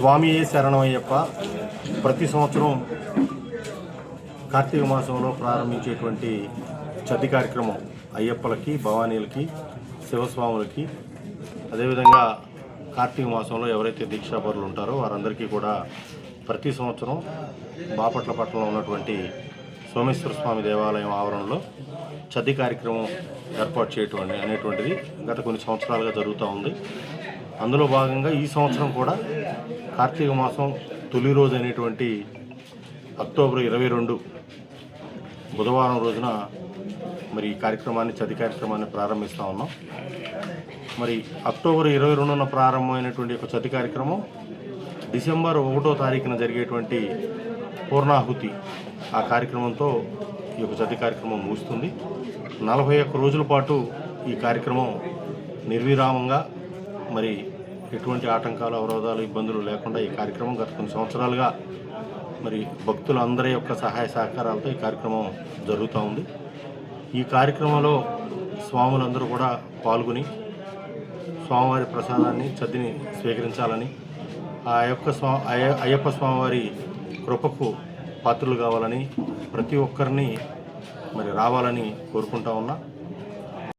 స్వామియే శరణమయ్యప్ప ప్రతి సంవత్సరం కార్తీక మాసంలో ప్రారంభించేటువంటి చద్ది కార్యక్రమం అయ్యప్పలకి, భవానీలకి, శివస్వాములకి, అదేవిధంగా కార్తీక మాసంలో ఎవరైతే దీక్షాపరులు ఉంటారో వారందరికీ కూడా ప్రతి సంవత్సరం బాపట్ల పట్టణంలో ఉన్నటువంటి సోమేశ్వర స్వామి దేవాలయం ఆవరణలో చద్ది కార్యక్రమం ఏర్పాటు చేయటం అనేటువంటిది గత కొన్ని సంవత్సరాలుగా జరుగుతూ ఉంది. అందులో భాగంగా ఈ సంవత్సరం కూడా కార్తీక మాసం తొలి రోజు అనేటువంటి అక్టోబర్ 22 బుధవారం రోజున మరి ఈ కార్యక్రమాన్ని చద్ది కార్యక్రమాన్ని ప్రారంభిస్తూ ఉన్నాం. మరి అక్టోబర్ 22న ప్రారంభమైనటువంటి ఒక చద్ది కార్యక్రమం డిసెంబర్ 1వ తారీఖున జరిగేటువంటి పూర్ణాహుతి ఆ కార్యక్రమంతో ఈ యొక్క చద్ది కార్యక్రమం ముగుస్తుంది. 41 రోజుల పాటు ఈ కార్యక్రమం నిర్విరామంగా మరి ఎటువంటి ఆటంకాలు, అవరోధాలు, ఇబ్బందులు లేకుండా ఈ కార్యక్రమం గత కొన్ని సంవత్సరాలుగా మరి భక్తులందరి యొక్క సహాయ సహకారాలతో ఈ కార్యక్రమం జరుగుతూ ఉంది. ఈ కార్యక్రమంలో స్వాములందరూ కూడా పాల్గొని స్వామివారి ప్రసాదాన్ని, చద్దిని స్వీకరించాలని, ఆ యొక్క అయ్యప్ప స్వామివారి కృపకు పాత్రలు కావాలని, ప్రతి ఒక్కరిని మరి రావాలని కోరుకుంటా ఉన్నా.